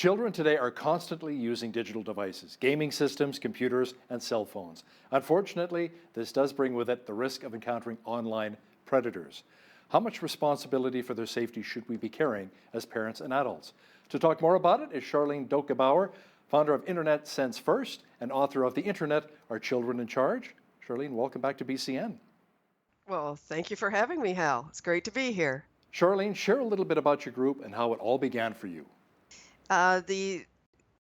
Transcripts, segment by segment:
Children today are constantly using digital devices, gaming systems, computers, and cell phones. Unfortunately, this does bring with it the risk of encountering online predators. How much responsibility for their safety should we be carrying as parents and adults? To talk more about it is Charlene Doak-Gebauer, founder of Internet Sense First and author of The Internet, Are Children in Charge? Charlene, welcome back to BCN. Well, thank you for having me, Hal. It's great to be here. Charlene, share a little bit about your group and how it all began for you. The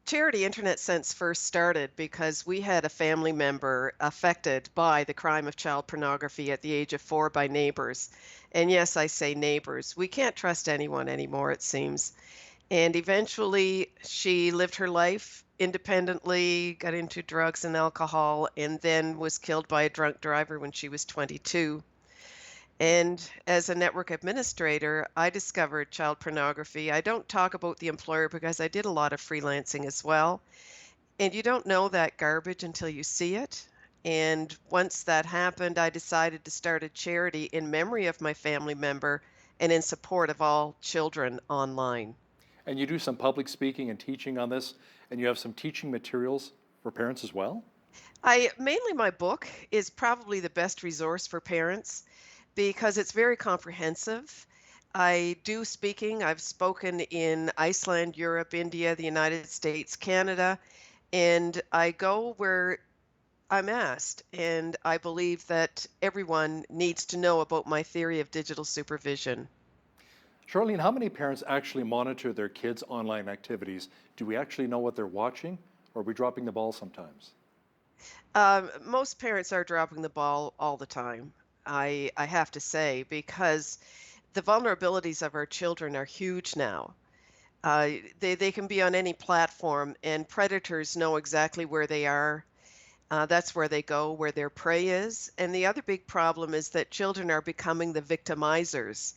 charity Internet Sense first started because we had a family member affected by the crime of child pornography at the age of 4 by neighbors. And yes, I say neighbors. We can't trust anyone anymore, it seems. And eventually, she lived her life independently, got into drugs and alcohol, and then was killed by a drunk driver when she was 22. And as a network administrator, I discovered child pornography. I don't talk about the employer because I did a lot of freelancing as well. And you don't know that garbage until you see it. And once that happened, I decided to start a charity in memory of my family member and in support of all children online. And you do some public speaking and teaching on this, and you have some teaching materials for parents as well? I mainly my book is probably the best resource for parents because it's very comprehensive. I do speaking. I've spoken in Iceland, Europe, India, the United States, Canada, and I go where I'm asked. And I believe that everyone needs to know about my theory of digital supervision. Charlene, how many parents actually monitor their kids' online activities? Do we actually know what they're watching, or are we dropping the ball sometimes? Most parents are dropping the ball all the time. I have to say, because the vulnerabilities of our children are huge now. They can be on any platform, and predators know exactly where they are. That's where they go, where their prey is. And the other big problem is that children are becoming the victimizers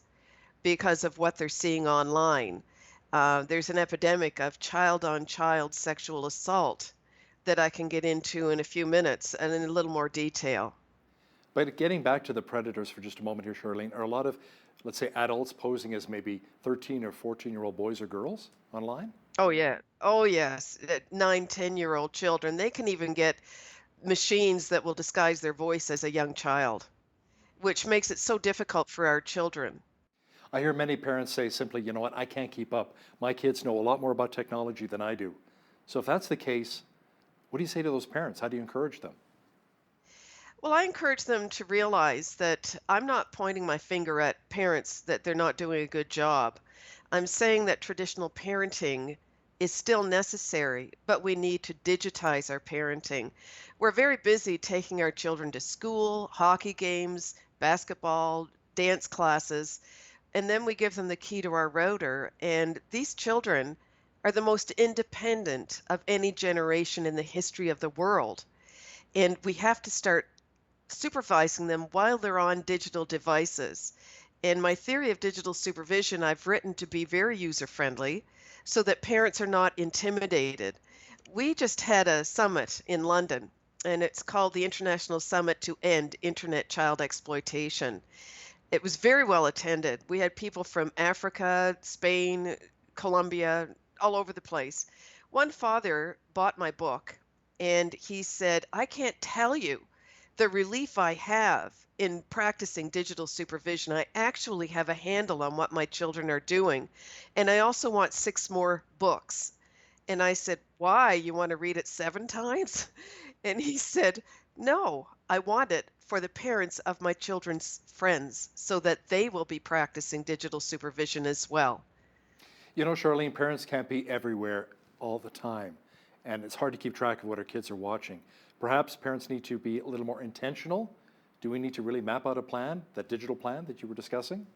because of what they're seeing online. There's an epidemic of child on child sexual assault that I can get into in a few minutes and in a little more detail. But getting back to the predators for just a moment here, Charlene, are a lot of, let's say, adults posing as maybe 13 or 14-year-old boys or girls online? Oh, yeah. Oh, yes. 9, 10-year-old children, they can even get machines that will disguise their voice as a young child, which makes it so difficult for our children. I hear many parents say simply, you know what, I can't keep up. My kids know a lot more about technology than I do. So if that's the case, what do you say to those parents? How do you encourage them? Well, I encourage them to realize that I'm not pointing my finger at parents that they're not doing a good job. I'm saying that traditional parenting is still necessary, but we need to digitize our parenting. We're very busy taking our children to school, hockey games, basketball, dance classes, and then we give them the key to our router. And these children are the most independent of any generation in the history of the world. And we have to start supervising them while they're on digital devices. And my theory of digital supervision, I've written to be very user friendly so that parents are not intimidated. We just had a summit in London, and it's called the International Summit to End Internet Child Exploitation. It was very well attended. We had people from Africa, Spain, Colombia, all over the place. One father bought my book and he said, I can't tell you the relief I have in practicing digital supervision. I actually have a handle on what my children are doing. And I also want 6 more books. And I said, why? You want to read it 7 times? And he said, no, I want it for the parents of my children's friends so that they will be practicing digital supervision as well. You know, Charlene, parents can't be everywhere all the time, and it's hard to keep track of what our kids are watching. Perhaps parents need to be a little more intentional. Do we need to really map out a plan, that digital plan that you were discussing?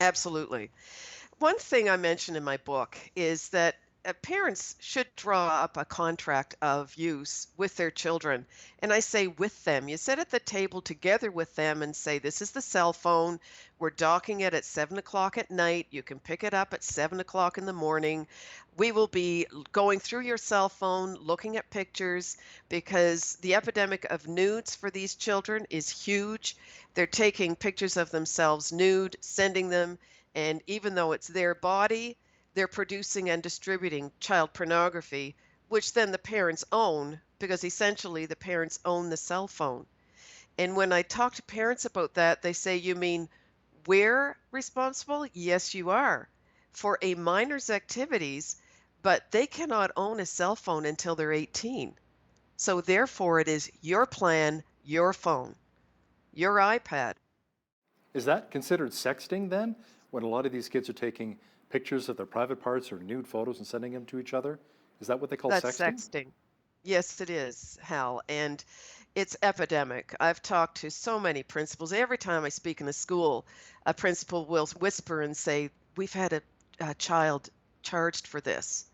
Absolutely. One thing I mentioned in my book is that parents should draw up a contract of use with their children. And I say with them. You sit at the table together with them and say, this is the cell phone. We're docking it at 7 o'clock at night. You can pick it up at 7 o'clock in the morning. We will be going through your cell phone, looking at pictures, because the epidemic of nudes for these children is huge. They're taking pictures of themselves nude, sending them, and even though it's their body, they're producing and distributing child pornography, which then the parents own because essentially the parents own the cell phone. And when I talk to parents about that, they say, "You mean we're responsible?" Yes, you are for a minor's activities, but they cannot own a cell phone until they're 18. So therefore, it is your plan, your phone, your iPad. Is that considered sexting then? When a lot of these kids are taking pictures of their private parts or nude photos and sending them to each other? Is that what they call That's sexting? sexting. Yes, it is, Hal, and it's epidemic. I've talked to so many principals. Every time I speak in the school, a principal will whisper and say, "We've had a child charged for this."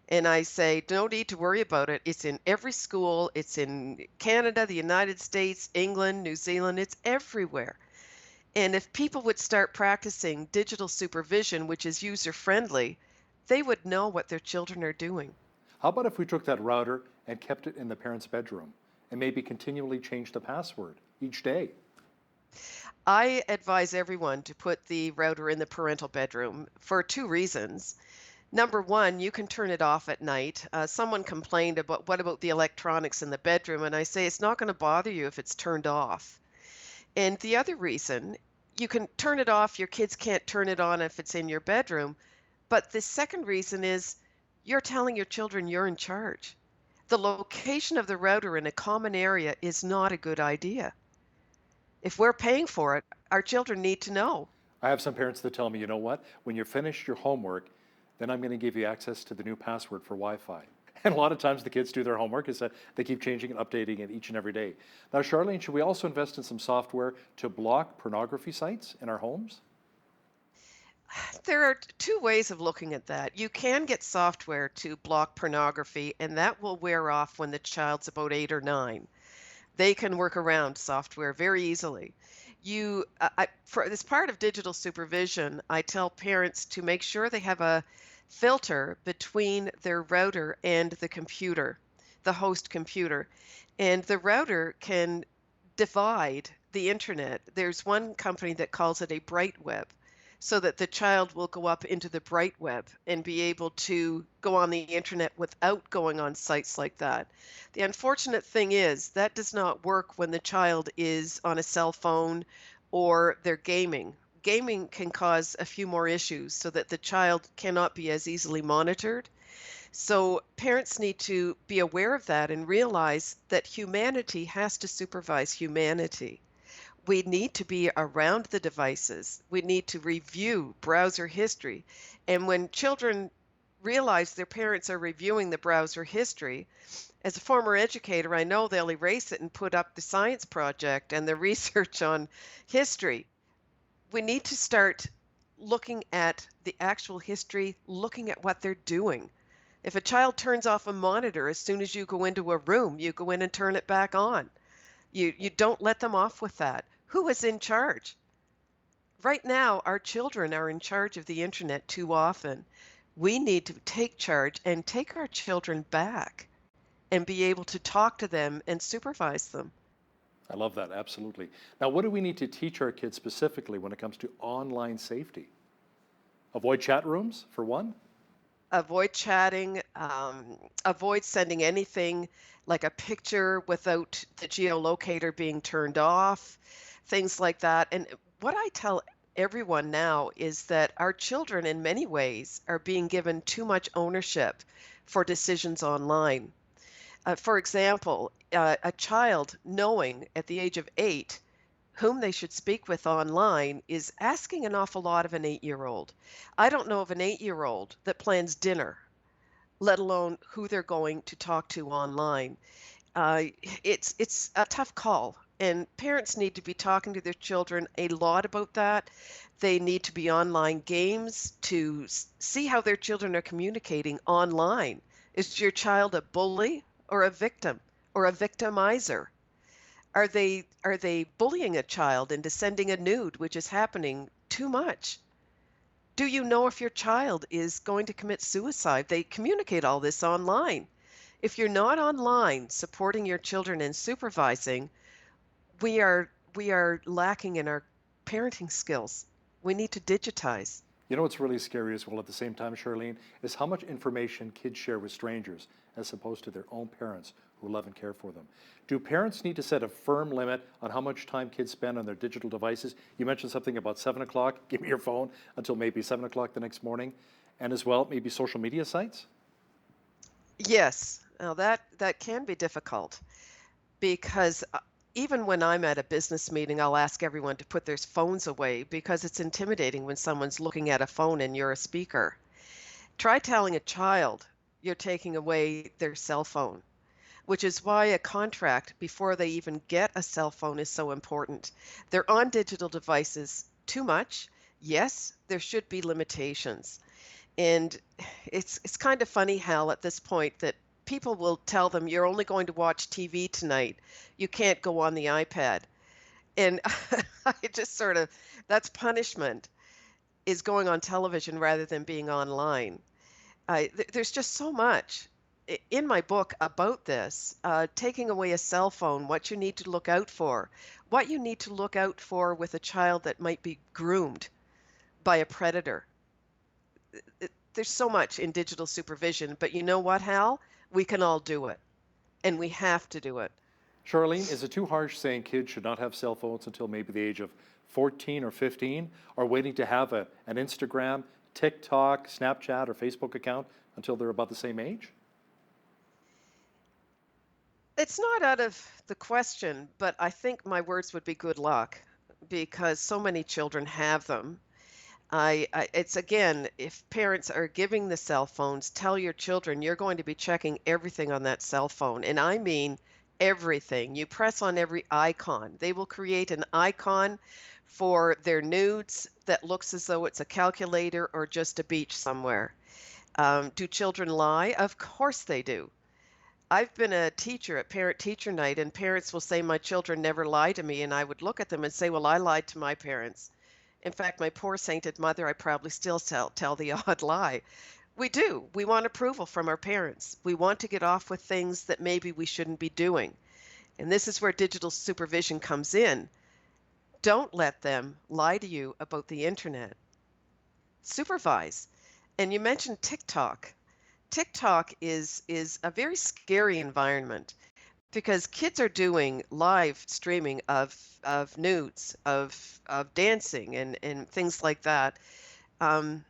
And I say, "No need to worry about it. It's in every school. It's in Canada, the United States, England, New Zealand. It's everywhere." And if people would start practicing digital supervision, which is user friendly, they would know what their children are doing. How about if we took that router and kept it in the parents' bedroom and maybe continually changed the password each day? I advise everyone to put the router in the parental bedroom for two reasons. Number one, you can turn it off at night. Someone complained about what about the electronics in the bedroom? And I say it's not going to bother you if it's turned off. And the other reason, you can turn it off, your kids can't turn it on if it's in your bedroom. But the second reason is you're telling your children you're in charge. The location of the router in a common area is not a good idea. If we're paying for it, our children need to know. I have some parents that tell me, you know what, when you're finished your homework, then I'm going to give you access to the new password for Wi-Fi. And a lot of times the kids do their homework is that they keep changing and updating it each and every day. Now, Charlene, should we also invest in some software to block pornography sites in our homes? There are two ways of looking at that. You can get software to block pornography, and that will wear off when the child's about 8 or 9. They can work around software very easily. For as part of digital supervision, I tell parents to make sure they have a filter between their router and the computer, the host computer. And the router can divide the internet. There's one company that calls it a bright web, so that the child will go up into the bright web and be able to go on the internet without going on sites like that. The unfortunate thing is that does not work when the child is on a cell phone or they're gaming. Gaming can cause a few more issues so that the child cannot be as easily monitored. So parents need to be aware of that and realize that humanity has to supervise humanity. We need to be around the devices. We need to review browser history. And when children realize their parents are reviewing the browser history, as a former educator, I know they'll erase it and put up the science project and the research on history. We need to start looking at the actual history, looking at what they're doing. If a child turns off a monitor as soon as you go into a room, you go in and turn it back on. You don't let them off with that. Who is in charge? Right now, our children are in charge of the internet too often. We need to take charge and take our children back and be able to talk to them and supervise them. I love that, absolutely. Now, what do we need to teach our kids specifically when it comes to online safety? Avoid chat rooms, for one? Avoid chatting, avoid sending anything like a picture without the geolocator being turned off, things like that. And what I tell everyone now is that our children, in many ways, are being given too much ownership for decisions online. For example, a child knowing at the age of 8 whom they should speak with online is asking an awful lot of an 8-year-old. I don't know of an 8-year-old that plans dinner, let alone who they're going to talk to online. It's a tough call, and parents need to be talking to their children a lot about that. They need to be online games to see how their children are communicating online. Is your child a bully or a victim or a victimizer? Are they bullying a child into sending a nude, which is happening too much? Do you know if your child is going to commit suicide? They communicate all this online. If you're not online supporting your children and supervising, we are lacking in our parenting skills. We need to digitize. You know what's really scary as well at the same time, Charlene, is how much information kids share with strangers as opposed to their own parents who love and care for them. Do parents need to set a firm limit on how much time kids spend on their digital devices? You mentioned something about 7 o'clock, give me your phone until maybe 7 o'clock the next morning. And as well, maybe social media sites? Yes, now that can be difficult because even when I'm at a business meeting, I'll ask everyone to put their phones away because it's intimidating when someone's looking at a phone and you're a speaker. Try telling a child you're taking away their cell phone, which is why a contract before they even get a cell phone is so important. They're on digital devices too much. Yes, there should be limitations. And it's kind of funny, Hal, at this point that people will tell them you're only going to watch TV tonight. You can't go on the iPad. And I just sort of that's punishment is going on television rather than being online. There's just so much in my book about this. Taking away a cell phone, what you need to look out for, what you need to look out for with a child that might be groomed by a predator. There's so much in digital supervision, but you know what, Hal? We can all do it, and we have to do it. Charlene, is it too harsh saying kids should not have cell phones until maybe the age of 14 or 15, or waiting to have an Instagram, TikTok, Snapchat, or Facebook account until they're about the same age? It's not out of the question, but I think my words would be good luck because so many children have them. It's again, if parents are giving the cell phones, tell your children you're going to be checking everything on that cell phone. And I mean everything. You press on every icon. They will create an icon for their nudes that looks as though it's a calculator or just a beach somewhere. Do children lie? Of course they do. I've been a teacher at parent teacher night, and parents will say, my children never lie to me. And I would look at them and say, well, I lied to my parents. In fact, my poor sainted mother, I probably still tell the odd lie. We do. We want approval from our parents. We want to get off with things that maybe we shouldn't be doing. And this is where digital supervision comes in. Don't let them lie to you about the internet. Supervise. And you mentioned TikTok. TikTok is a very scary environment because kids are doing live streaming of nudes, of dancing and things like that. And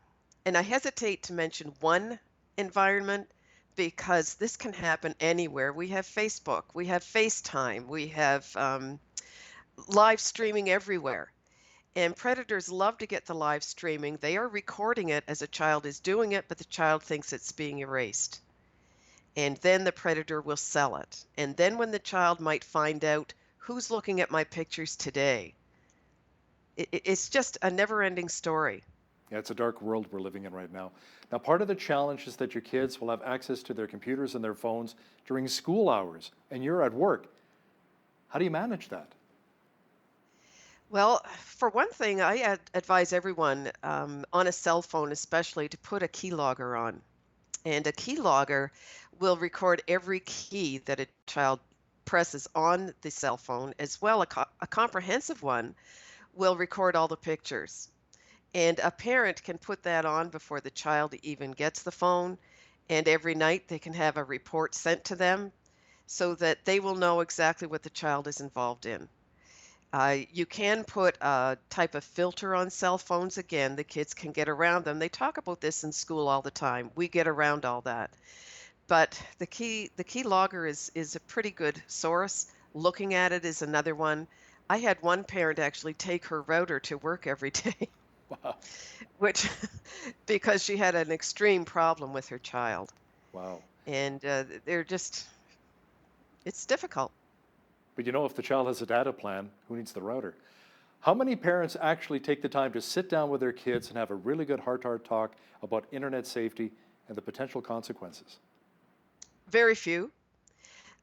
I hesitate to mention one environment because this can happen anywhere. We have Facebook, we have FaceTime, we have live streaming everywhere. And predators love to get the live streaming. They are recording it as a child is doing it, but the child thinks it's being erased. And then the predator will sell it. And then when the child might find out who's looking at my pictures today, it's just a never-ending story. Yeah, it's a dark world we're living in right now. Now, part of the challenge is that your kids will have access to their computers and their phones during school hours, and you're at work. How do you manage that? Well, for one thing, I advise everyone on a cell phone, especially, to put a keylogger on. And a keylogger will record every key that a child presses on the cell phone, as well a comprehensive one will record all the pictures. And a parent can put that on before the child even gets the phone, and every night they can have a report sent to them so that they will know exactly what the child is involved in. You can put a type of filter on cell phones. Again, the kids can get around them. They talk about this in school all the time. We get around all that. But the key logger is a pretty good source. Looking at it is another one. I had one parent actually take her router to work every day, Wow. which because she had an extreme problem with her child. Wow. And it's difficult. But you know, if the child has a data plan, who needs the router? How many parents actually take the time to sit down with their kids and have a really good heart-to-heart talk about internet safety and the potential consequences? Very few.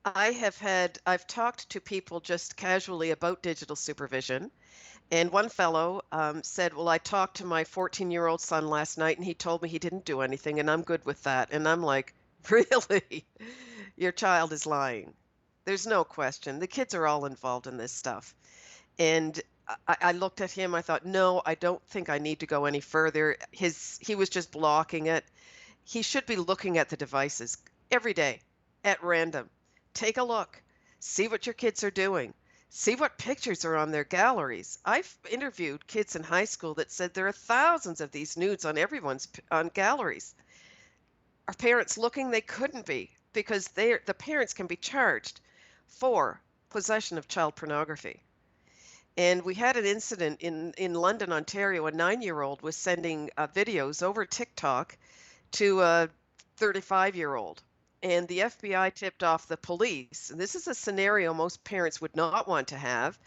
I've talked to people just casually about digital supervision. And one fellow said, well, I talked to my 14-year-old son last night and he told me he didn't do anything and I'm good with that. And I'm like, really? Your child is lying. There's no question. The kids are all involved in this stuff. And I looked at him, I thought, "No, I don't think I need to go any further." He was just blocking it. He should be looking at the devices every day at random. Take a look. See what your kids are doing. See what pictures are on their galleries. I've interviewed kids in high school that said there are thousands of these nudes on on galleries. Are parents looking? They couldn't be because the parents can be charged for possession of child pornography. And we had an incident in London, Ontario. A 9-year-old was sending videos over TikTok to a 35-year-old. And the FBI tipped off the police. And this is a scenario most parents would not want to have.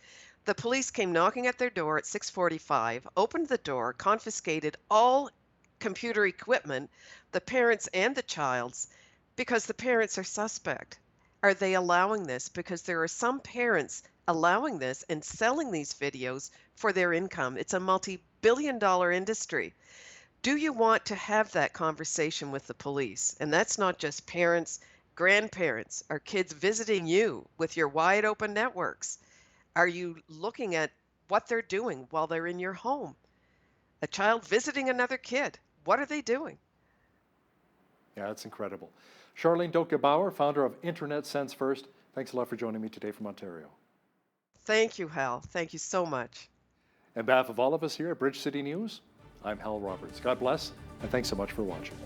The police came knocking at their door at 6:45, opened the door, confiscated all computer equipment, the parents and the child's, because the parents are suspect. Are they allowing this? Because there are some parents allowing this and selling these videos for their income. It's a multi-billion-dollar industry. Do you want to have that conversation with the police? And that's not just parents, grandparents. Are kids visiting you with your wide open networks? Are you looking at what they're doing while they're in your home? A child visiting another kid. What are they doing? Yeah, that's incredible. Charlene Doak-Gebauer, founder of Internet Sense First, thanks a lot for joining me today from Ontario. Thank you, Hal. Thank you so much. On behalf of all of us here at Bridge City News, I'm Hal Roberts. God bless, and thanks so much for watching.